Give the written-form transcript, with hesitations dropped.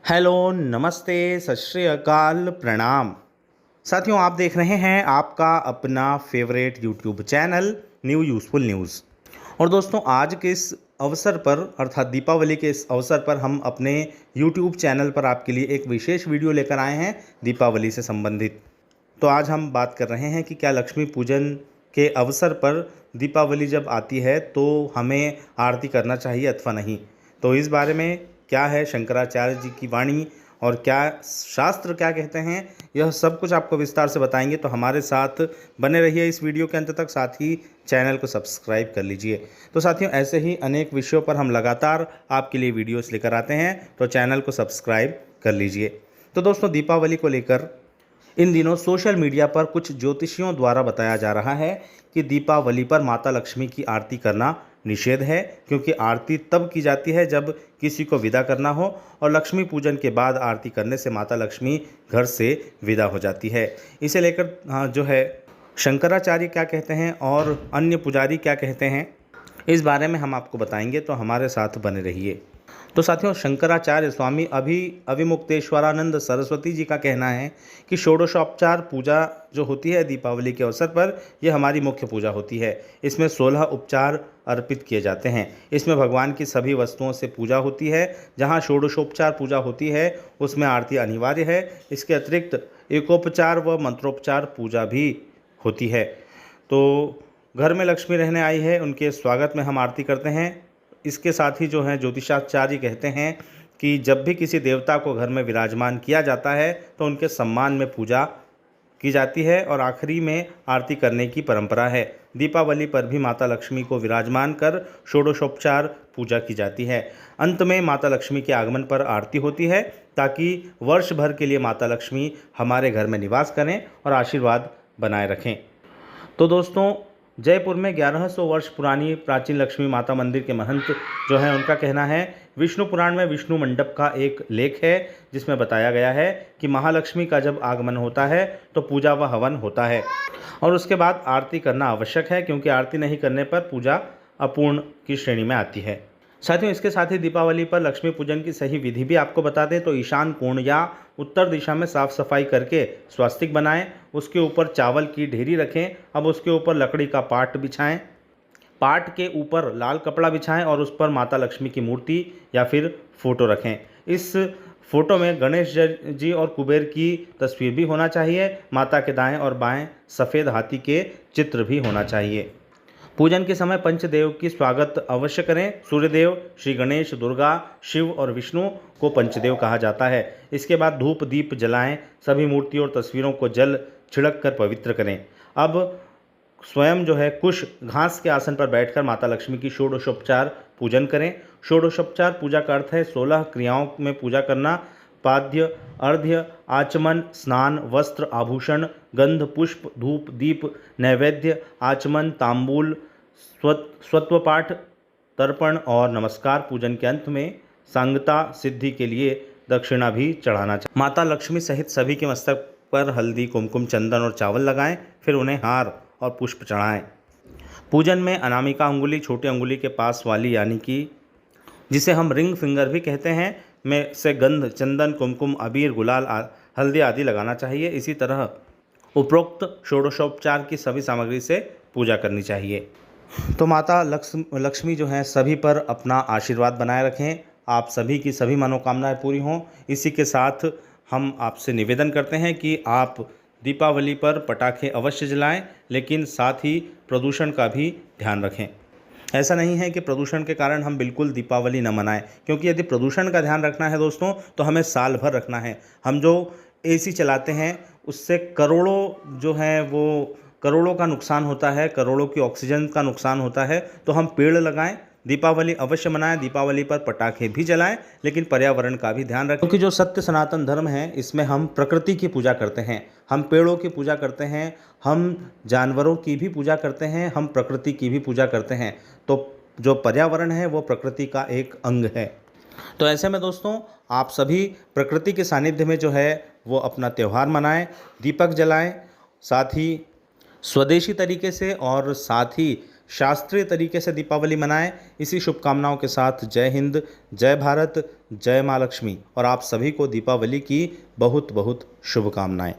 Hello, नमस्ते, सत श्री अकाल, प्रणाम। साथियों, आप देख रहे हैं आपका अपना favourite YouTube channel new useful news. और दोस्तों, आज के इस अवसर पर अर्थात दीपावली के इस अवसर पर हम अपने यूट्यूब चैनल पर आपके लिए एक विशेष वीडियो लेकर आए हैं दीपावली से संबंधित। तो आज हम बात कर रहे हैं कि क्या लक्ष्मी पूजन के अवसर पर दीपावली जब आती है तो हमें आरती करना चाहिए अथवा नहीं। तो इस बारे में क्या है शंकराचार्य जी की वाणी और क्या शास्त्र क्या कहते हैं, यह सब कुछ आपको विस्तार से बताएंगे। तो हमारे साथ बने रहिए इस वीडियो के अंत तक, साथ ही चैनल को सब्सक्राइब कर लीजिए। तो साथियों, ऐसे ही अनेक विषयों पर हम लगातार आपके लिए वीडियोस लेकर आते हैं, तो चैनल को सब्सक्राइब कर लीजिए। तो दोस्तों, दीपावली को लेकर इन दिनों सोशल मीडिया पर कुछ ज्योतिषियों द्वारा बताया जा रहा है कि दीपावली पर माता लक्ष्मी की आरती करना निषेध है, क्योंकि आरती तब की जाती है जब किसी को विदा करना हो, और लक्ष्मी पूजन के बाद आरती करने से माता लक्ष्मी घर से विदा हो जाती है। इसे लेकर जो है शंकराचार्य क्या कहते हैं और अन्य पुजारी क्या कहते हैं, इस बारे में हम आपको बताएंगे, तो हमारे साथ बने रहिए। तो साथियों, शंकराचार्य स्वामी अभिमुक्तेश्वरानंद सरस्वती जी का कहना है कि षोडशोपचार पूजा जो होती है दीपावली के अवसर पर, यह हमारी मुख्य पूजा होती है। इसमें 16 उपचार अर्पित किए जाते हैं। इसमें भगवान की सभी वस्तुओं से पूजा होती है। जहाँ षोडशोपचार पूजा होती है उसमें आरती अनिवार्य है। इसके अतिरिक्त एकोपचार व मंत्रोपचार पूजा भी होती है। तो घर में लक्ष्मी रहने आई है, उनके स्वागत में हम आरती करते हैं। इसके साथ ही जो है ज्योतिषाचार्य कहते हैं कि जब भी किसी देवता को घर में विराजमान किया जाता है तो उनके सम्मान में पूजा की जाती है और आखिरी में आरती करने की परंपरा है। दीपावली पर भी माता लक्ष्मी को विराजमान कर षोडशोपचार पूजा की जाती है। अंत में माता लक्ष्मी के आगमन पर आरती होती है, ताकि वर्ष भर के लिए माता लक्ष्मी हमारे घर में निवास करें और आशीर्वाद बनाए रखें। तो दोस्तों, जयपुर में 1100 वर्ष पुरानी प्राचीन लक्ष्मी माता मंदिर के महंत जो हैं, उनका कहना है, विष्णु पुराण में विष्णु मंडप का एक लेख है जिसमें बताया गया है कि महालक्ष्मी का जब आगमन होता है तो पूजा व हवन होता है और उसके बाद आरती करना आवश्यक है, क्योंकि आरती नहीं करने पर पूजा अपूर्ण की श्रेणी में आती है। साथियों, इसके साथ ही दीपावली पर लक्ष्मी पूजन की सही विधि भी आपको बता दें तो ईशान कोण या उत्तर दिशा में साफ सफाई करके स्वास्तिक बनाएं, उसके ऊपर चावल की ढेरी रखें। अब उसके ऊपर लकड़ी का पाट बिछाएं, पाट के ऊपर लाल कपड़ा बिछाएं और उस पर माता लक्ष्मी की मूर्ति या फिर फोटो रखें। इस फोटो में गणेश जी और कुबेर की तस्वीर भी होना चाहिए। माता के दाएं और बाएं सफ़ेद हाथी के चित्र भी होना चाहिए। पूजन के समय पंचदेव की स्वागत अवश्य करें। सूर्यदेव, श्री गणेश, दुर्गा, शिव और विष्णु को पंचदेव कहा जाता है। इसके बाद धूप दीप जलाएं, सभी मूर्ति और तस्वीरों को जल छिड़क कर पवित्र करें। अब स्वयं जो है कुश घास के आसन पर बैठकर माता लक्ष्मी की षोडशोपचार पूजन करें। षोडशोपचार पूजा का अर्थ है 16 क्रियाओं में पूजा करना। पाद्य, अर्घ्य, आचमन, स्नान, वस्त्र, आभूषण, गंध, पुष्प, धूप, दीप, नैवेद्य, आचमन, तांबूल, स्वत्वपाठ, तर्पण और नमस्कार। पूजन के अंत में सांगता सिद्धि के लिए दक्षिणा भी चढ़ाना चाहिए। माता लक्ष्मी सहित सभी के मस्तक पर हल्दी, कुमकुम, चंदन और चावल लगाएं, फिर उन्हें हार और पुष्प चढ़ाएं। पूजन में अनामिका अंगुली, छोटी अंगुली के पास वाली, यानी कि जिसे हम रिंग फिंगर भी कहते हैं, में से गंध, चंदन, कुमकुम, अबीर, गुलाल, हल्दी आदि लगाना चाहिए। इसी तरह उपरोक्त षोडशोपचार की सभी सामग्री से पूजा करनी चाहिए। तो माता लक्ष्मी जो हैं सभी पर अपना आशीर्वाद बनाए रखें, आप सभी की सभी मनोकामनाएं पूरी हों। इसी के साथ हम आपसे निवेदन करते हैं कि आप दीपावली पर पटाखे अवश्य जलाएं, लेकिन साथ ही प्रदूषण का भी ध्यान रखें। ऐसा नहीं है कि प्रदूषण के कारण हम बिल्कुल दीपावली न मनाएं, क्योंकि यदि प्रदूषण का ध्यान रखना है दोस्तों तो हमें साल भर रखना है। हम जो एसी चलाते हैं उससे करोड़ों जो है वो करोड़ों का नुकसान होता है, करोड़ों की ऑक्सीजन का नुकसान होता है। तो हम पेड़ लगाएं, दीपावली अवश्य मनाएं, दीपावली पर पटाखे भी जलाएं, लेकिन पर्यावरण का भी ध्यान रखें, क्योंकि जो सत्य सनातन धर्म है इसमें हम प्रकृति की पूजा करते हैं, हम पेड़ों की पूजा करते हैं, हम जानवरों की भी पूजा करते हैं, हम प्रकृति की भी पूजा करते हैं। तो जो पर्यावरण है वो प्रकृति का एक अंग है। तो ऐसे में दोस्तों, आप सभी प्रकृति के सानिध्य में जो है वो अपना त्यौहार मनाएं, दीपक जलाएं, साथ ही स्वदेशी तरीके से और साथ ही शास्त्रीय तरीके से दीपावली मनाएं। इसी शुभकामनाओं के साथ जय हिंद, जय भारत, जय माँ लक्ष्मी और आप सभी को दीपावली की बहुत बहुत शुभकामनाएं।